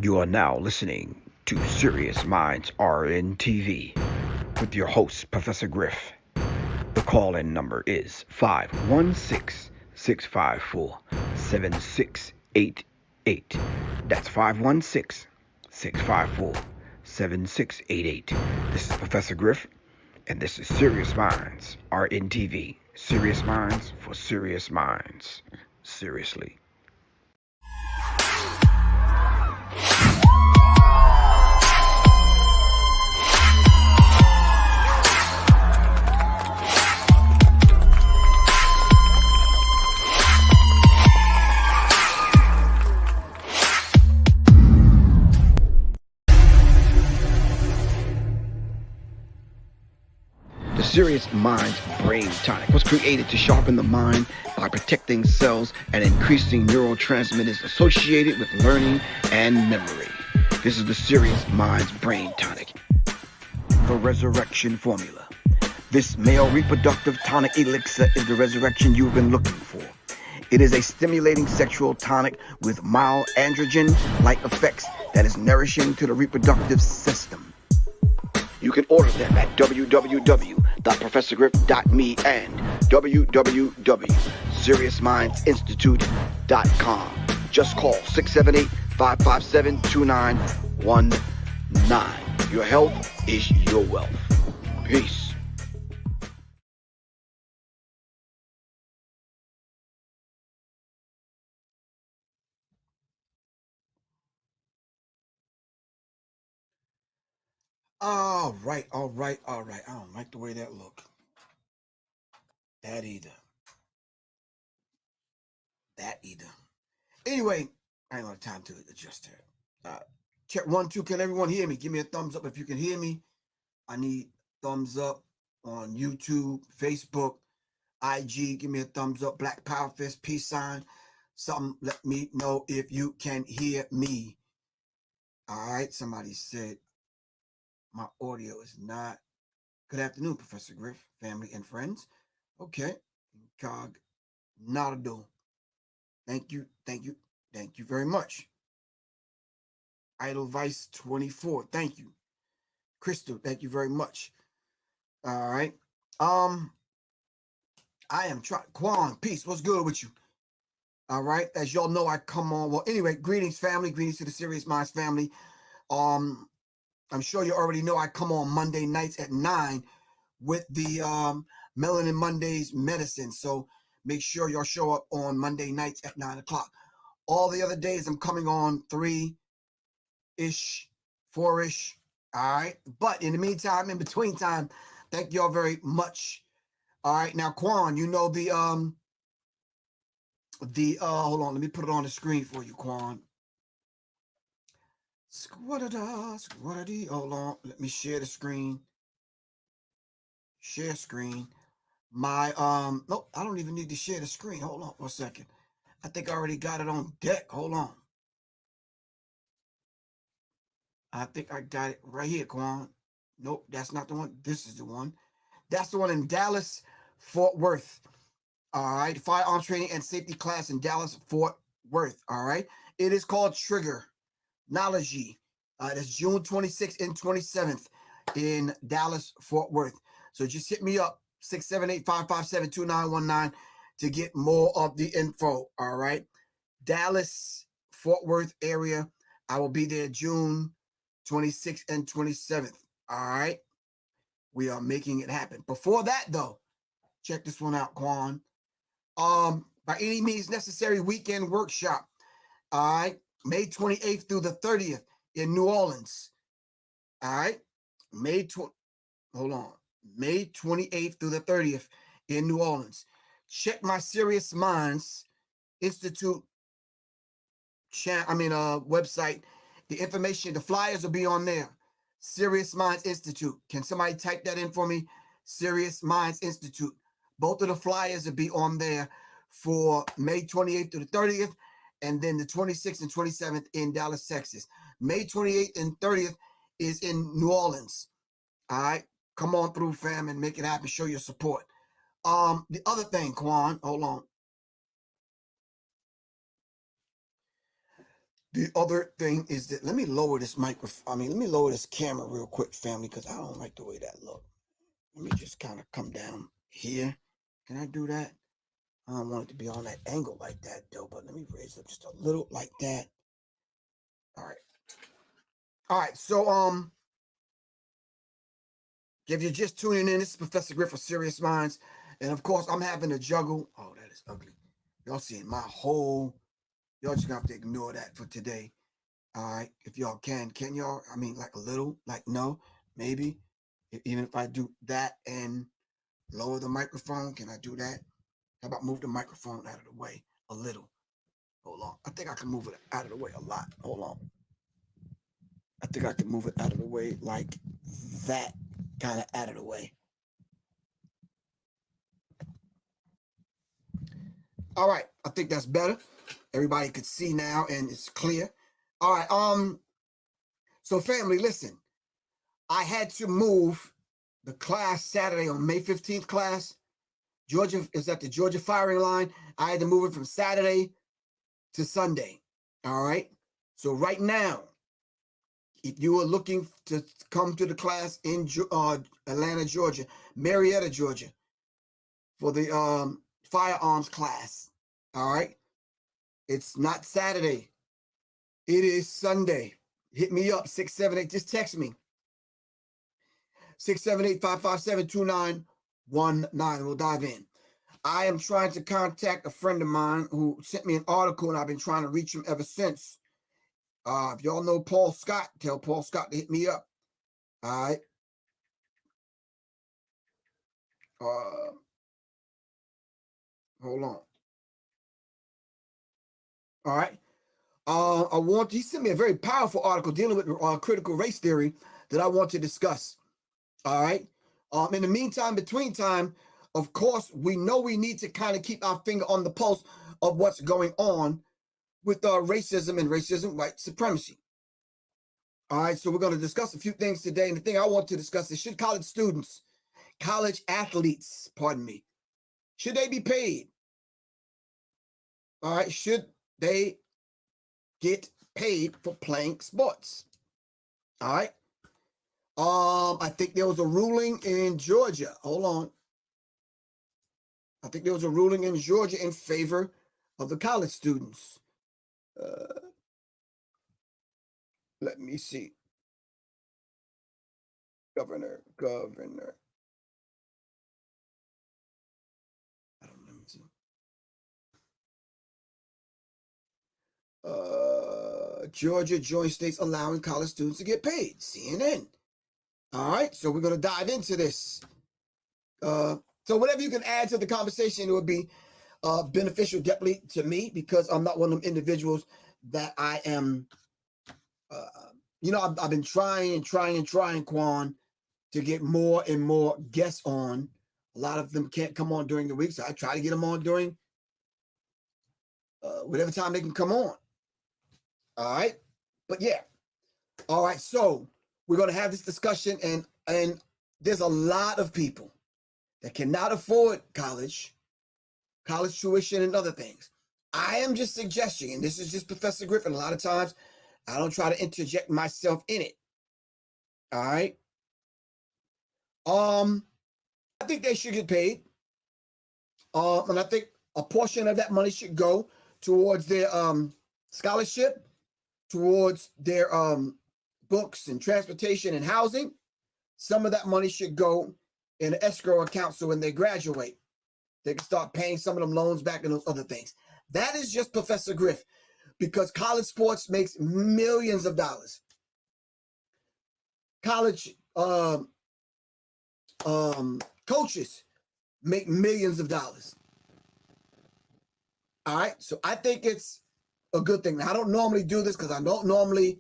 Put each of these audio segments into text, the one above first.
You are now listening to Sirius Mindz RnTv with your host, Professor Griff. The call-in number is 516-654-7688. That's 516-654-7688. This is Professor Griff, and this is Sirius Mindz RnTv. Sirius Minds for Serious Minds. Seriously. The Sirius Mindz Brain Tonic was created to sharpen the mind by protecting cells and increasing neurotransmitters associated with learning and memory. This is the Sirius Mindz Brain Tonic. The Resurrection Formula. This male reproductive tonic elixir is the resurrection you've been looking for. It is a stimulating sexual tonic with mild androgen-like effects that is nourishing to the reproductive system. You can order them at www.professorgriff.me and www.seriousmindsinstitute.com. Just call 678-557-2919. Your health is your wealth. Peace. All right. I don't like the way that look. That either. Anyway, I ain't got time to adjust that. Check 1, 2. Can everyone hear me? Give me a thumbs up if you can hear me. I need thumbs up on YouTube, Facebook, IG. Give me a thumbs up. Black Power Fist, peace sign. Something. Let me know if you can hear me. All right. Somebody said my audio is not. Good afternoon, Professor Griff, family and friends. Okay. Incognito. Thank you very much. Idle Vice 24. Thank you. Crystal, thank you very much. All right. I am trying. Quan, peace. What's good with you? All right. As y'all know, I come on. Well, anyway, greetings, family. Greetings to the Sirius Minds family. I'm sure you already know I come on Monday nights at 9 with the Melanin Mondays medicine. So make sure y'all show up on Monday nights at 9 o'clock. All the other days I'm coming on 3-ish, 4-ish. All right. But in the meantime, in between time, thank y'all very much. All right. Now, Quan, you know the hold on, let me put it on the screen for you, Quan. Squadada. Hold on. Let me share the screen. Share screen. My nope, I don't even need to share the screen. Hold on for a second. I think I already got it on deck. Hold on. I think I got it right here, Quan. Nope, that's not the one. This is the one. That's the one in Dallas, Fort Worth. All right. Firearms training and safety class in Dallas, Fort Worth. All right. It is called Trigger Knowledge. That's June 26th and 27th in Dallas, Fort Worth. So just hit me up, 678-557-2919 to get more of the info. All right. Dallas, Fort Worth area. I will be there June 26th and 27th. All right. We are making it happen. Before that, though, check this one out, Quan. By any means necessary weekend workshop. All right. May 28th through the 30th in New Orleans. All right. May 28th through the 30th in New Orleans. Check my Sirius Minds Institute website. The information, the flyers will be on there. Sirius Minds Institute. Can somebody type that in for me? Sirius Minds Institute. Both of the flyers will be on there for May 28th to the 30th, and then the 26th and 27th in Dallas, Texas. May 28th and 30th is in New Orleans. All right. Come on through, fam, and make it happen. Show your support. The other thing, Quan, hold on. The other thing is that let me lower this microphone. Let me lower this camera real quick, family, because I don't like the way that looks. Let me just kind of come down here. Can I do that? I don't want it to be on that angle like that, though, but let me raise it just a little like that. All right. All right, so, if you're just tuning in, this is Professor Griff for Sirius Minds. And, of course, I'm having to juggle. Oh, that is ugly. Y'all seeing my whole... Y'all just going to have to ignore that for today. All right, if y'all can y'all? Like a little, like no, maybe. Even if I do that and lower the microphone, can I do that? How about move the microphone out of the way a little? Hold on. I think I can move it out of the way a lot. Hold on. I think I can move it out of the way like that, kind of out of the way. All right, I think that's better. Everybody could see now and it's clear. All right, so family, listen. I had to move the class Saturday on May 15th class. Georgia is at the Georgia firing line. I had to move it from Saturday to Sunday. All right. So right now, if you are looking to come to the class in Atlanta, Georgia, Marietta, Georgia, for the firearms class, all right, it's not Saturday. It is Sunday. Hit me up, 678. Just text me. 678-557-2919. We'll dive in. I am trying to contact a friend of mine who sent me an article, and I've been trying to reach him ever since. If y'all know Paul Scott, tell Paul Scott to hit me up. All right. Hold on. All right. He sent me a very powerful article dealing with critical race theory that I want to discuss. All right. In the meantime, between time, of course, we know we need to kind of keep our finger on the pulse of what's going on with racism and white supremacy. All right, so we're going to discuss a few things today. And the thing I want to discuss is, should college athletes, should they be paid? All right, should they get paid for playing sports? All right. I think there was a ruling in Georgia. Hold on. I think there was a ruling in Georgia in favor of the college students. Let me see. Governor. I don't know. Georgia joins states allowing college students to get paid. CNN. All right, so we're going to dive into this. So whatever you can add to the conversation, it would be beneficial definitely to me, because I'm not one of them individuals that I am, I've been trying, Quan, to get more and more guests on. A lot of them can't come on during the week, so I try to get them on during whatever time they can come on. All right, but yeah. All right, so we're going to have this discussion, and there's a lot of people that cannot afford college tuition and other things. I am just suggesting, and this is just Professor Griffin. A lot of times, I don't try to interject myself in it. All right. I think they should get paid. And I think a portion of that money should go towards their scholarship, towards their books and transportation and housing. Some of that money should go in an escrow account, so when they graduate, they can start paying some of them loans back and those other things. That is just Professor Griff, because college sports makes millions of dollars. College coaches make millions of dollars. All right, so I think it's a good thing. Now, I don't normally do this because I don't normally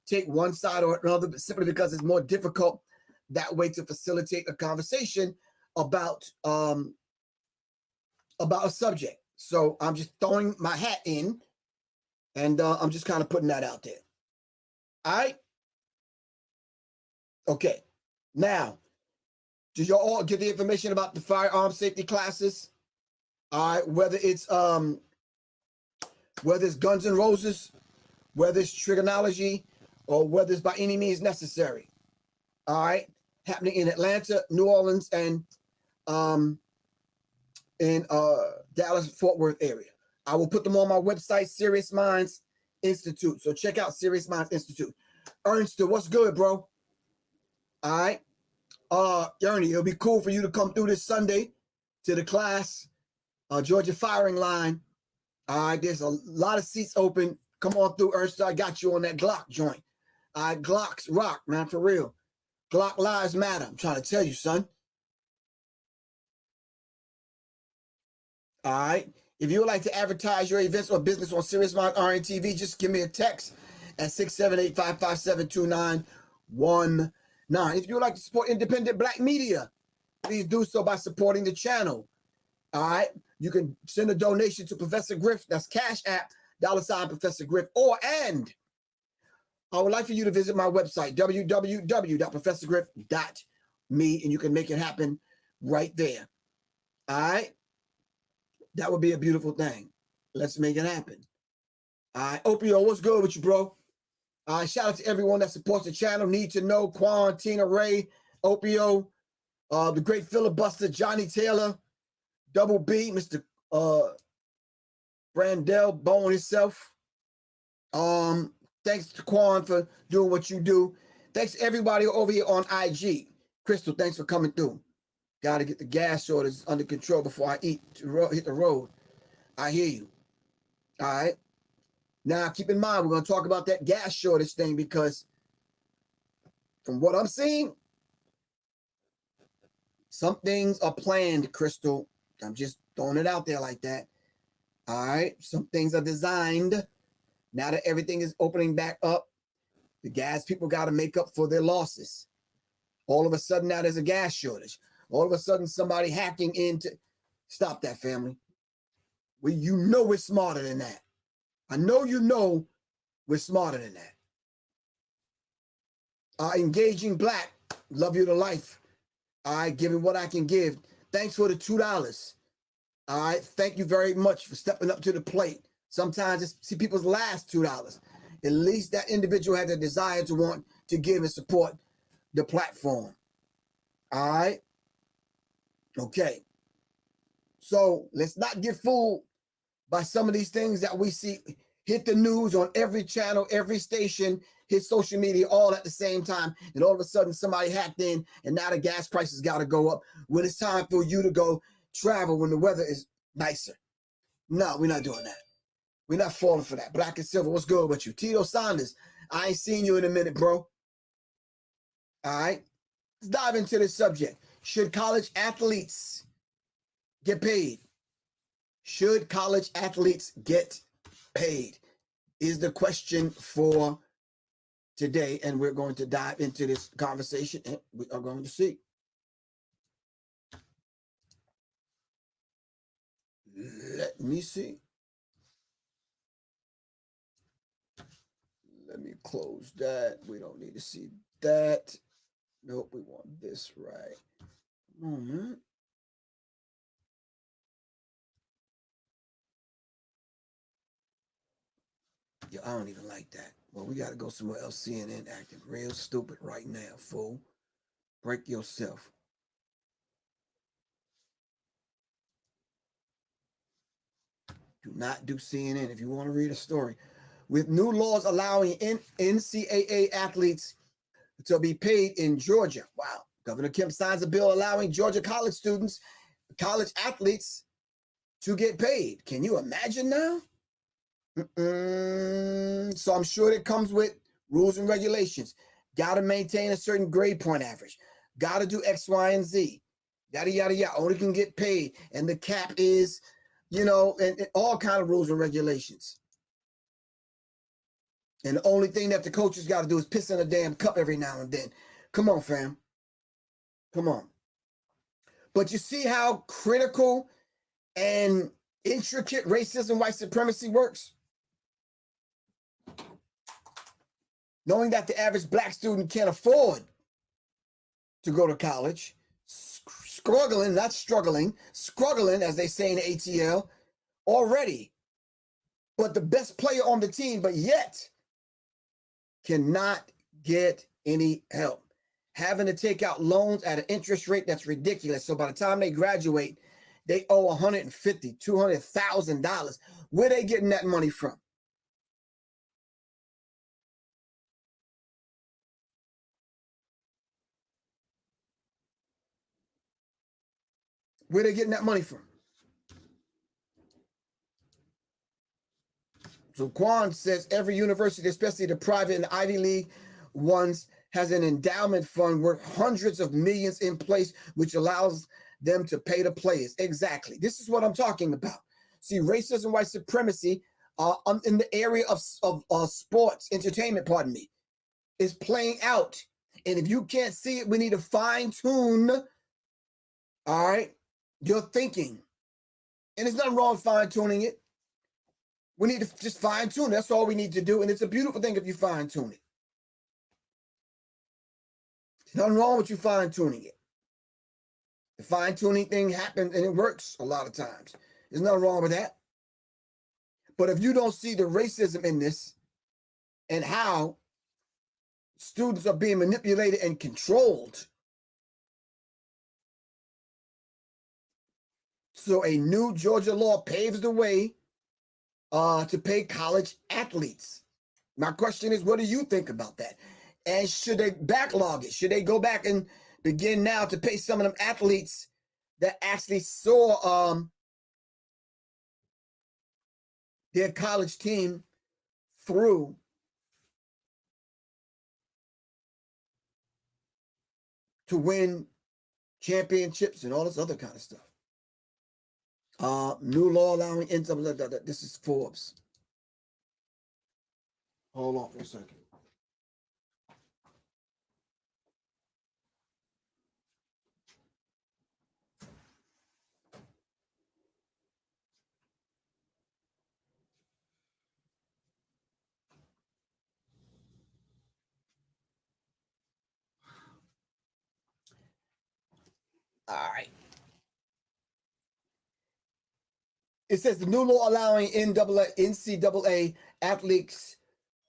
take one side or another, but simply because it's more difficult that way to facilitate a conversation about a subject. So I'm just throwing my hat in, and I'm just kind of putting that out there. All right. Okay. Now, did you all get the information about the firearm safety classes? All right. Whether it's Guns N' Roses whether it's trigonology or whether it's by any means necessary. All right, happening in Atlanta, New Orleans, and in Dallas, Fort Worth area. I will put them on my website, Sirius Mindz Institute. So check out Sirius Mindz Institute. Ernst, what's good, bro? All right. Ernie, it'll be cool for you to come through this Sunday to the class, Georgia firing line. All right, there's a lot of seats open. Come on through, Ernst. I got you on that Glock joint. All right, Glocks rock, man, for real. Glock lives matter. I'm trying to tell you, son. All right. If you would like to advertise your events or business on Sirius Mindz RnTv, just give me a text at 678-557-2919. If you would like to support independent black media, please do so by supporting the channel. All right. You can send a donation to Professor Griff. That's Cash App, $ Professor Griff. And I would like for you to visit my website, www.professorgriff.me, and you can make it happen right there. All right. That would be a beautiful thing. Let's make it happen. All right. Opio, what's good with you, bro? Shout out to everyone that supports the channel. Need to know Quan, Tina Ray, Opio, the great filibuster, Johnny Taylor, Double B, Mr. Brandell Bone himself. Thanks to Quan for doing what you do. Thanks to everybody over here on IG. Crystal, thanks for coming through. Got to get the gas shortage under control before I hit the road. I hear you. All right. Now, keep in mind, we're going to talk about that gas shortage thing because from what I'm seeing, some things are planned, Crystal. I'm just throwing it out there like that. All right. Some things are designed. Now that everything is opening back up, the gas people got to make up for their losses. All of a sudden, now there's a gas shortage. All of a sudden, somebody hacking into... Stop that, family. You know we're smarter than that. I know you know we're smarter than that. Engaging Black, love you to life. All right, giving what I can give. Thanks for the $2. All right, thank you very much for stepping up to the plate. Sometimes it's see people's last $2. At least that individual had the desire to want to give and support the platform. All right. Okay. So let's not get fooled by some of these things that we see hit the news on every channel, every station, hit social media all at the same time. And all of a sudden somebody hacked in and now the gas prices got to go up when it's time for you to go travel when the weather is nicer. No, we're not doing that. We're not falling for that. Black and Silver, what's good with you? Tito Saunders, I ain't seen you in a minute, bro. All right. Let's dive into this subject. Should college athletes get paid? Should college athletes get paid? Is the question for today. And we're going to dive into this conversation and we are going to see. Let me see. Let me close that. We don't need to see that. Nope, we want this right. Come on, man. Yeah, I don't even like that. Well, we got to go somewhere else. CNN acting real stupid right now, fool. Break yourself. Do not do CNN if you want to read a story. With new laws allowing NCAA athletes to be paid in Georgia. Wow. Governor Kemp signs a bill allowing Georgia college students, college athletes to get paid. Can you imagine now? So I'm sure it comes with rules and regulations. Got to maintain a certain grade point average. Got to do X, Y, and Z. Yada, yada, yada. Only can get paid. And the cap is, you know, and all kind of rules and regulations. And the only thing that the coaches got to do is piss in a damn cup every now and then. Come on, fam. Come on. But you see how critical and intricate racism, white supremacy works? Knowing that the average black student can't afford to go to college, struggling, not struggling, struggling, as they say in the ATL, already. But the best player on the team, but yet cannot get any help. Having to take out loans at an interest rate that's ridiculous. So by the time they graduate, they owe $150,000, $200,000. Where they getting that money from? Where they getting that money from? So Quan says every university, especially the private and Ivy League ones, has an endowment fund worth hundreds of millions in place, which allows them to pay the players. Exactly. This is what I'm talking about. See, racism, white supremacy in the area of sports, entertainment, pardon me, is playing out. And if you can't see it, we need to fine tune, all right, your thinking. And there's nothing wrong with fine tuning it. We need to just fine tune it. That's all we need to do. And it's a beautiful thing if you fine tune it. There's nothing wrong with you fine tuning it. The fine tuning thing happens and it works a lot of times. There's nothing wrong with that. But if you don't see the racism in this and how students are being manipulated and controlled, so a new Georgia law paves the way to pay college athletes. My question is, what do you think about that? And should they backlog it? Should they go back and begin now to pay some of them athletes that actually saw their college team through to win championships and all this other kind of stuff? New law allowing NCAA. This is Forbes. Hold on for a second. All right. It says the new law allowing NCAA athletes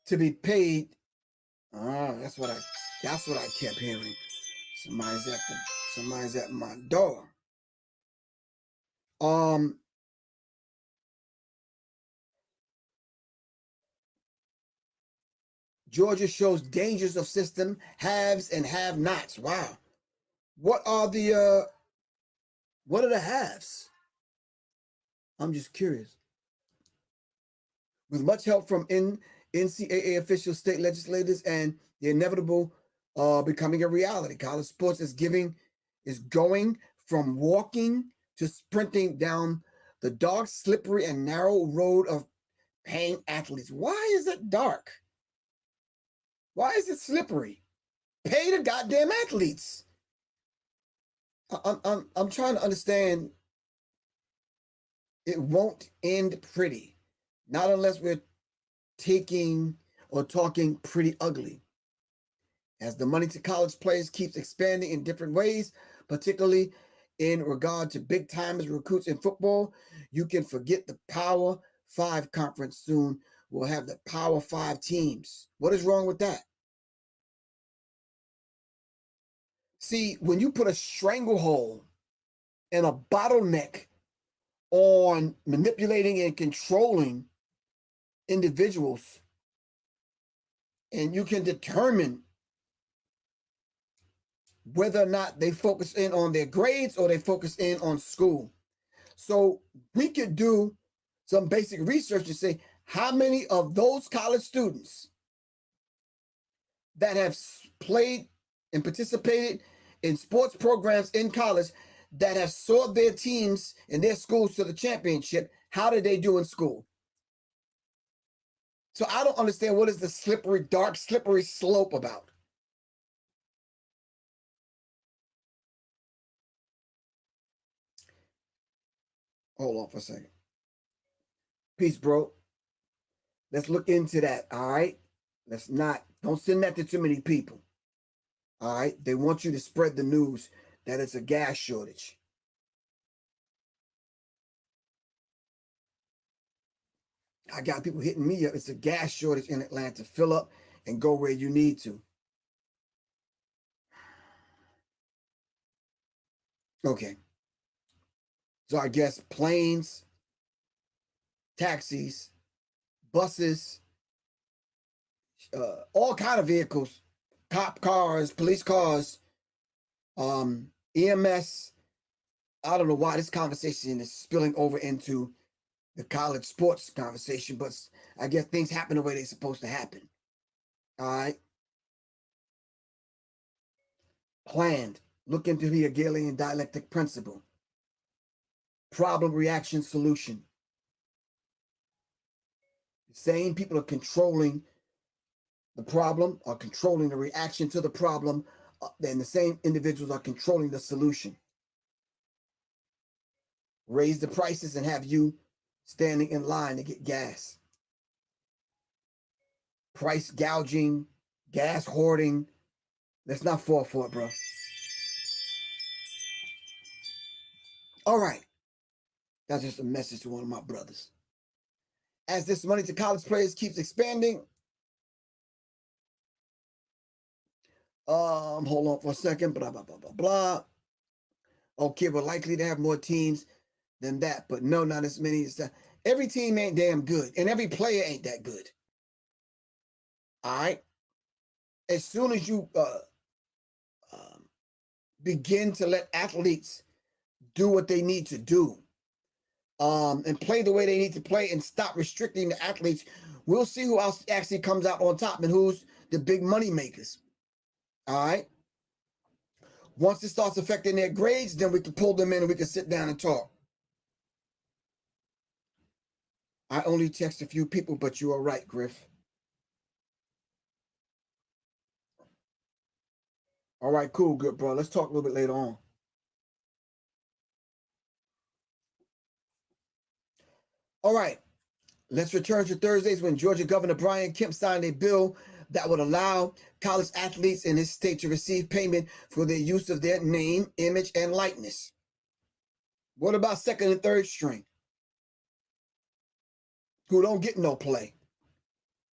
to be paid. That's what I kept hearing. Somebody's at my door. Georgia shows dangers of system haves and have-nots. Wow. What are the haves? I'm just curious. With much help from NCAA officials, state legislators, and the inevitable becoming a reality, college sports is going from walking to sprinting down the dark, slippery, and narrow road of paying athletes. Why is it dark? Why is it slippery? Pay the goddamn athletes. I'm trying to understand. It won't end pretty, not unless we're taking or talking pretty ugly. As the money to college players keeps expanding in different ways, particularly in regard to big timers recruits in football, you can forget the Power 5 conference soon. We'll have the Power 5 teams. What is wrong with that? See, when you put a stranglehold and a bottleneck on manipulating and controlling individuals, and you can determine whether or not they focus in on their grades or they focus in on school. So we could do some basic research and say how many of those college students that have played and participated in sports programs in college that have soared their teams and their schools to the championship, how did they do in school? So I don't understand, what is the slippery, dark, slippery slope about? Hold on for a second. Peace, bro. Let's look into that, all right? Don't send that to too many people, all right? They want you to spread the news that it's a gas shortage. I got people hitting me up. It's a gas shortage in Atlanta. Fill up and go where you need to. Okay. So I guess planes, taxis, buses, all kind of vehicles, cop cars, police cars, EMS. I don't know why this conversation is spilling over into the college sports conversation, but I guess things happen the way they're supposed to happen. All right. Planned. Look into the Hegelian dialectic principle. Problem, reaction, solution. The same people are controlling the problem, are controlling the reaction to the problem, then the same individuals are controlling the solution. Raise the prices and have you standing in line to get gas. Price gouging, gas hoarding. Let's not fall for it, bro. All right. That's just a message to one of my brothers. As this money to college players keeps expanding, hold on for a second, blah, blah, blah, blah, blah. Okay, we're likely to have more teams than that, but no, not as many as that. Every team ain't damn good, and every player ain't that good. All right? As soon as you begin to let athletes do what they need to do, and play the way they need to play and stop restricting the athletes, we'll see who else actually comes out on top and who's the big money makers. All right? Once it starts affecting their grades, then we can pull them in and we can sit down and talk. I only text a few people, but you are right, Griff. All right, cool, good, bro. Let's talk a little bit later on. All right, let's return to Thursdays when Georgia Governor Brian Kemp signed a bill that would allow college athletes in his state to receive payment for their use of their name, image, and likeness. What about second and third string who don't get no play?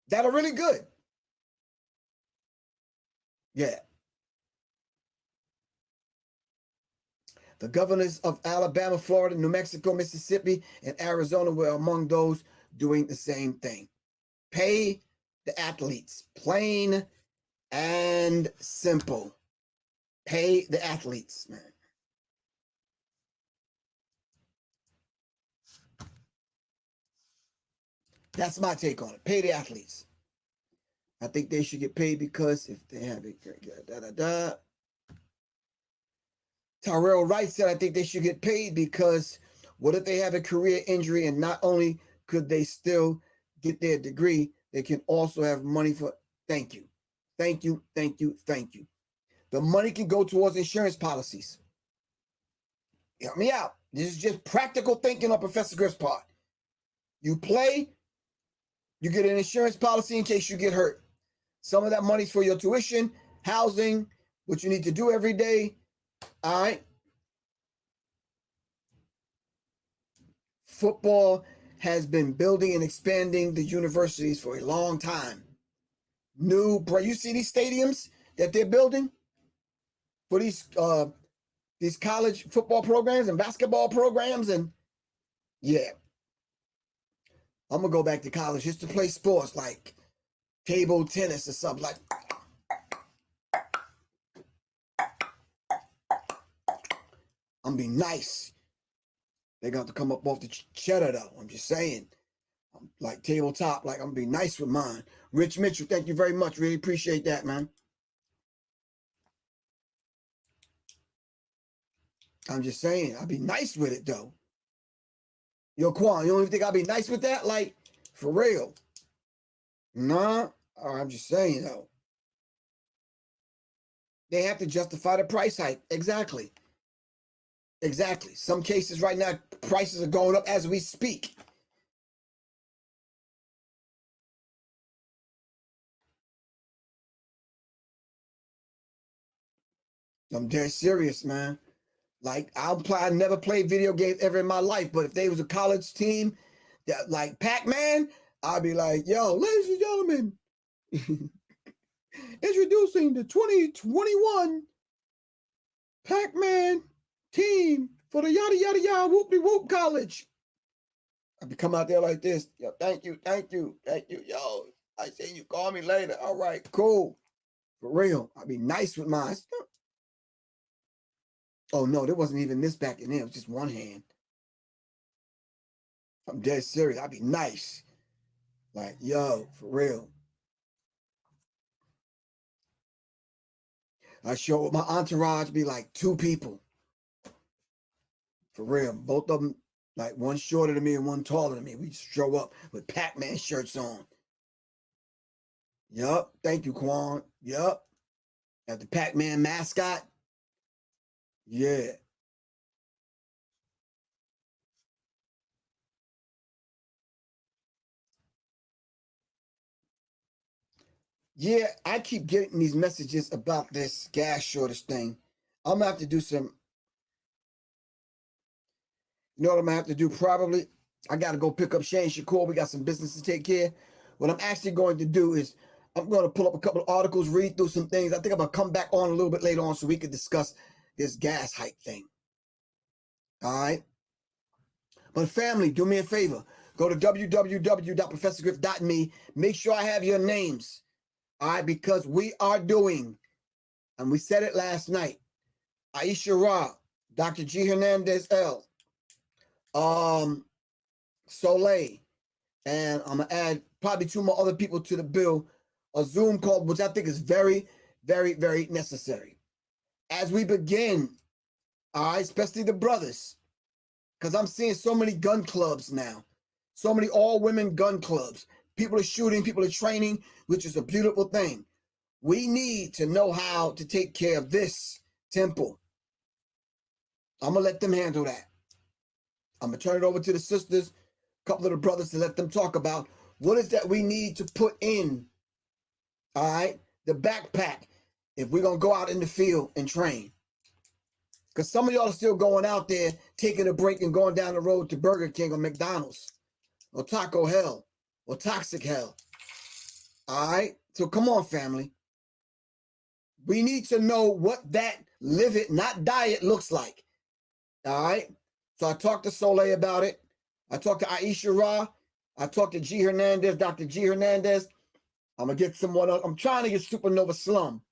That are really good. Yeah. The governors of Alabama, Florida, New Mexico, Mississippi, and Arizona were among those doing the same thing. Pay the athletes, plain and simple. Pay the athletes, man. That's my take on it. Pay the athletes. I think they should get paid because if they have it, Tyrell Wright said, I think they should get paid because what if they have a career injury and not only could they still get their degree, they can also have money for, thank you. Thank you, thank you, thank you. The money can go towards insurance policies. Help me out. This is just practical thinking on Professor Griff's part. You play, you get an insurance policy in case you get hurt. Some of that money's for your tuition, housing, what you need to do every day. All right. Football has been building and expanding the universities for a long time. Bro, you see these stadiums that they're building for these college football programs and basketball programs, and yeah, I'm gonna go back to college just to play sports like table tennis or something like. I'm being nice. They're going to come up off the cheddar though. I'm just saying. I'm like tabletop, like I'm gonna be nice with mine. Rich Mitchell, thank you very much. Really appreciate that, man. I'm just saying, I'll be nice with it though. Yo, Quan, you don't even think I'll be nice with that? Like, for real? Nah, I'm just saying though. They have to justify the price hike. Exactly. Exactly. Some cases right now, prices are going up as we speak. I'm dead serious, man. Like, I never played video games ever in my life, but if they was a college team that like Pac-Man, I'd be like, yo, ladies and gentlemen. Introducing the 2021 Pac-Man team for the yada yada yada whoop-de-whoop college. I be come out there like this. Yo, thank you. Yo, I seen you, call me later. All right, cool. For real. I be nice with mine. Oh no, there wasn't even this back in there. It was just one hand. I'm dead serious. I be nice. Like, yo, for real. I show up, my entourage be like 2 people. For real. Both of them, like one shorter than me and one taller than me. We just show up with Pac-Man shirts on. Yup. Thank you, Quan. Yup. Got the Pac-Man mascot. Yeah. Yeah, I keep getting these messages about this gas shortage thing. I'm gonna have to do some, you know what I'm gonna have to do probably? I gotta go pick up Shane Shakur. We got some business to take care. What I'm actually going to do is I'm going to pull up a couple of articles, read through some things. I think I'm gonna come back on a little bit later on so we can discuss this gas hike thing. All right. But family, do me a favor. Go to www.professorgriff.me. Make sure I have your names. All right, because we are doing, and we said it last night, Aisha Ra, Dr. G. Hernandez L, Soleil, and I'm gonna add probably 2 more other people to the bill, a Zoom call, which I think is very, very, very necessary. As we begin, all right, especially the brothers, because I'm seeing so many gun clubs now, so many all-women gun clubs. People are shooting, people are training, which is a beautiful thing. We need to know how to take care of this temple. I'm going to let them handle that. I'm going to turn it over to the sisters, a couple of the brothers, to let them talk about what is that we need to put in, all right, the backpack if we're going to go out in the field and train. Because some of y'all are still going out there, taking a break and going down the road to Burger King or McDonald's or Taco Hell or Toxic Hell. All right? So come on, family. We need to know what that live it, not diet, looks like. All right? So I talked to Soleil about it. I talked to Aisha Ra. I talked to G. Hernandez, Dr. G. Hernandez. I'm going to get someone else. I'm trying to get Supernova Slum.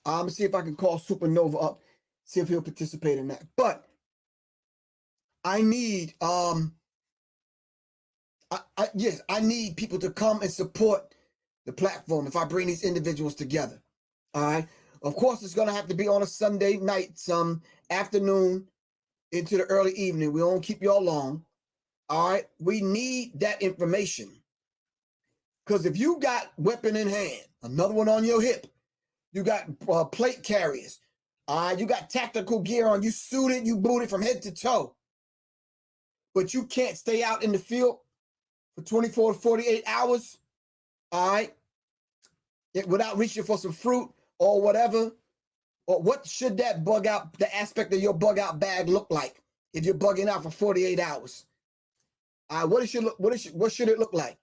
I'm going to see if I can call Supernova up, see if he'll participate in that. But I need, yes, I need people to come and support the platform if I bring these individuals together. All right. Of course, it's going to have to be on a Sunday night, some afternoon into the early evening. We won't keep y'all long. All right. We need that information. Because if you got weapon in hand, another one on your hip, you got plate carriers, you got tactical gear on, you suited, you booted from head to toe, but you can't stay out in the field for 24 to 48 hours, all right, without reaching for some fruit or whatever. Or what should that bug out, the aspect of your bug out bag look like if you're bugging out for 48 hours? What should it look like?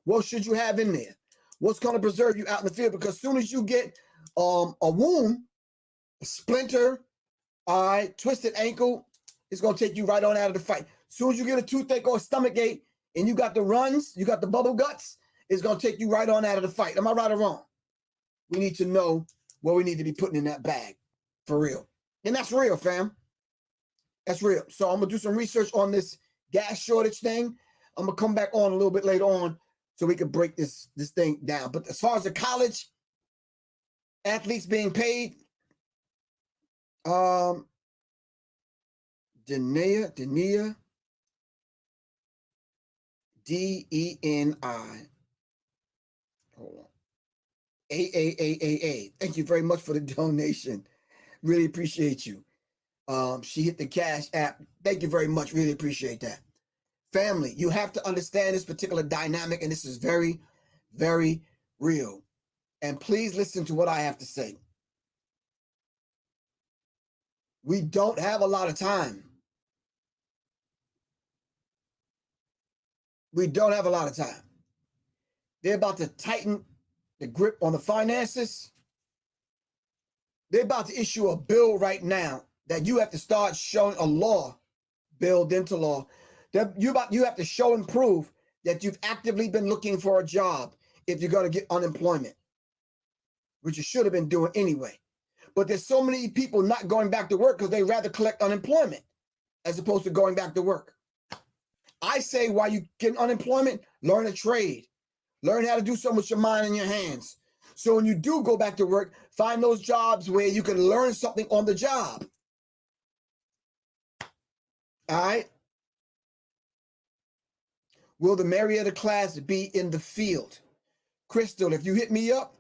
What should you have in there? What's going to preserve you out in the field? Because as soon as you get a wound, a splinter, twisted ankle, it's going to take you right on out of the fight. As soon as you get a toothache or a stomach ache and you got the runs, you got the bubble guts, it's going to take you right on out of the fight. Am I right or wrong? We need to know what we need to be putting in that bag, for real. And that's real, fam. That's real. So I'm going to do some research on this gas shortage thing. I'm going to come back on a little bit later on so we can break this thing down. But as far as the college athletes being paid, Denia, D-E-N-I. Hold on. A. Thank you very much for the donation. Really appreciate you. She hit the Cash app. Thank you very much. Really appreciate that. Family, you have to understand this particular dynamic, and this is very, very real. And please listen to what I have to say. We don't have a lot of time. We don't have a lot of time. They're about to tighten the grip on the finances. They're about to issue a bill right now that you have to start showing a law, build into law, that you have to show and prove that you've actively been looking for a job if you're going to get unemployment, which you should have been doing anyway. But there's so many people not going back to work because they rather collect unemployment as opposed to going back to work. I say while you get unemployment, learn a trade. Learn how to do something with your mind and your hands. So when you do go back to work, find those jobs where you can learn something on the job. All right? Will the Marietta class be in the field? Crystal, if you hit me up,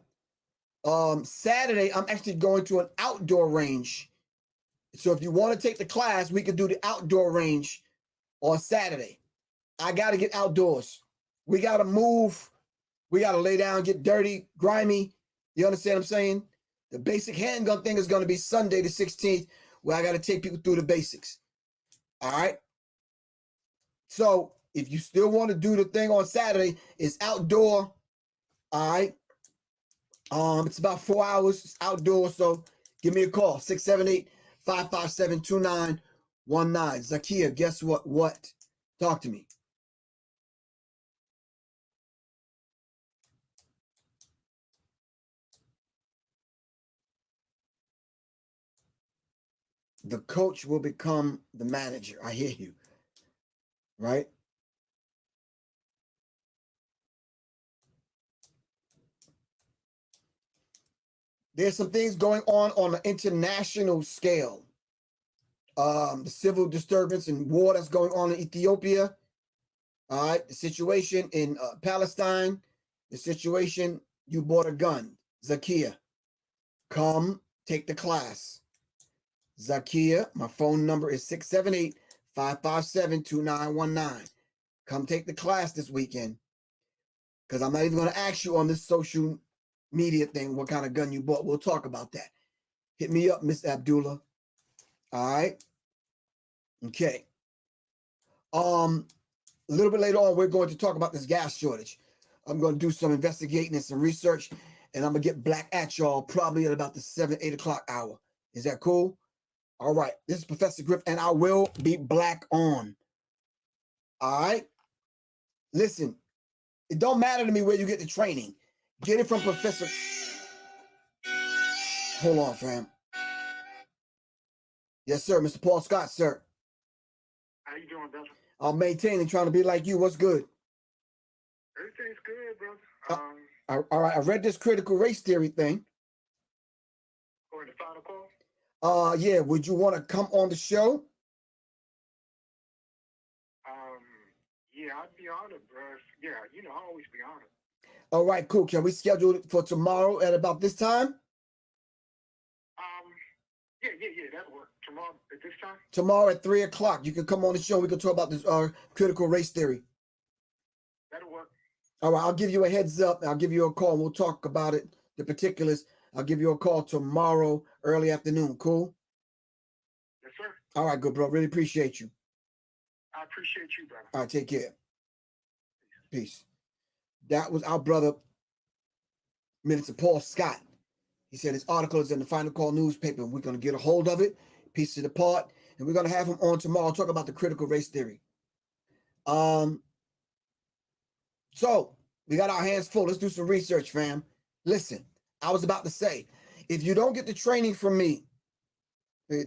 Saturday, I'm actually going to an outdoor range. So if you want to take the class, we can do the outdoor range on Saturday. I got to get outdoors. We got to move. We got to lay down, get dirty, grimy. You understand what I'm saying? The basic handgun thing is going to be Sunday the 16th, where I got to take people through the basics. All right? So if you still want to do the thing on Saturday, it's outdoor. All right? It's about 4 hours. It's outdoors, so give me a call, 678-557-2919. Zakia, guess what? What? Talk to me. The coach will become the manager. I hear you. Right? There's some things going on an international scale. The civil disturbance and war that's going on in Ethiopia. All right. The situation in Palestine. The situation, you bought a gun. Zakia, come take the class. Zakia, my phone number is 678-557-2919. Come take the class this weekend. Because I'm not even going to ask you on this social media thing what kind of gun you bought. We'll talk about that. Hit me up, Miss Abdullah. All right. Okay. A little bit later on, we're going to talk about this gas shortage. I'm going to do some investigating and some research, and I'm going to get black at y'all probably at about the 7-8 o'clock hour. Is that cool? All right. This is Professor Griff, and I will be black on. All right. Listen, it don't matter to me where you get the training. Get it from Professor. Hold on, fam. Yes, sir. Mr. Paul Scott, sir. How you doing, brother? I'm maintaining, trying to be like you. What's good? Everything's good, brother. All right. I read this critical race theory thing. Or the final call? Yeah. Would you want to come on the show? Yeah, I'd be honored, bro. Yeah, I'll always be honored. All right, cool. Can we schedule it for tomorrow at about this time? Yeah, that'll work. Tomorrow at this time? Tomorrow at 3 o'clock. You can come on the show. We can talk about this critical race theory. That'll work. All right, I'll give you a heads up. I'll give you a call. We'll talk about it, the particulars. I'll give you a call tomorrow, early afternoon. Cool? Yes, sir. All right, good, bro. Really appreciate you. I appreciate you, brother. All right, take care. Peace. That was our brother, Minister Paul Scott. He said his article is in the Final Call newspaper. We're going to get a hold of it, piece it apart, and we're going to have him on tomorrow, talk about the critical race theory. So we got our hands full. Let's do some research, fam. Listen, I was about to say, if you don't get the training from me, what's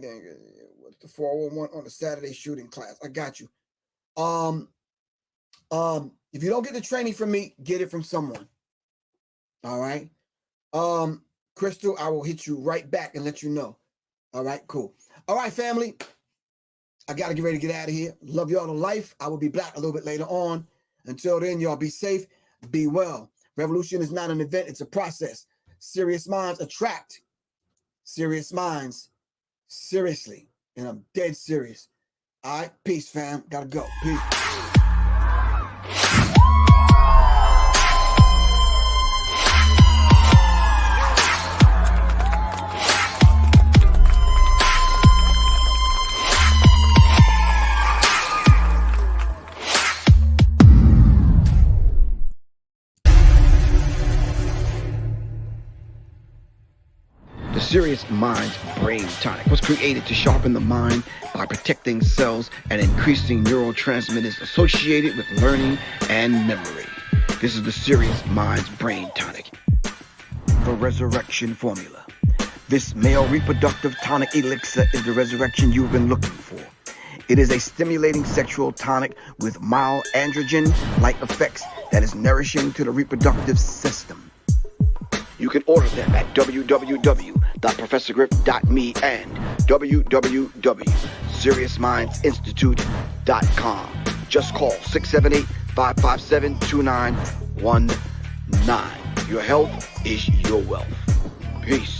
the 411 on the Saturday shooting class? I got you. If you don't get the training from me, get it from someone. All right. Crystal, I will hit you right back and let you know. All right, cool. All right, family. I got to get ready to get out of here. Love y'all to life. I will be back a little bit later on. Until then, y'all be safe, be well. Revolution is not an event, it's a process. Serious minds attract serious minds. Seriously. And I'm dead serious. All right, peace, fam. Gotta go. Peace. Sirius Mindz Brain Tonic was created to sharpen the mind by protecting cells and increasing neurotransmitters associated with learning and memory. This is the Sirius Mindz Brain Tonic. The Resurrection Formula. This male reproductive tonic elixir is the resurrection you've been looking for. It is a stimulating sexual tonic with mild androgen-like effects that is nourishing to the reproductive system. You can order them at www.professorgriff.me and www.seriousmindsinstitute.com. Just call 678-557-2919. Your health is your wealth. Peace.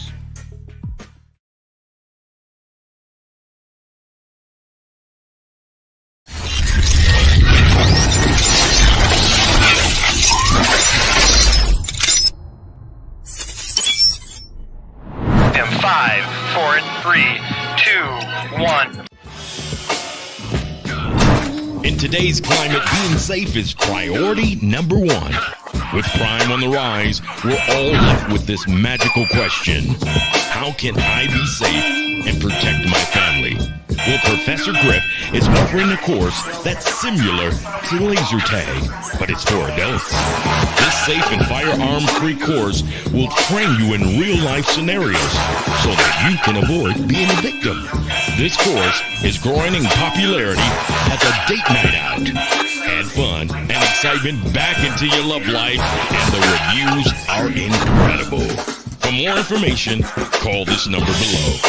In 5, 4, 3, 2, 1. In today's climate, being safe is priority number one. With crime on the rise, we're all left with this magical question: how can I be safe and protect my family? Well, Professor Griff is offering a course that's similar to laser tag, but it's for adults. This safe and firearm-free course will train you in real-life scenarios so that you can avoid being a victim. This course is growing in popularity as a date night out. Add fun and excitement back into your love life, and the reviews are incredible. For more information, call this number below.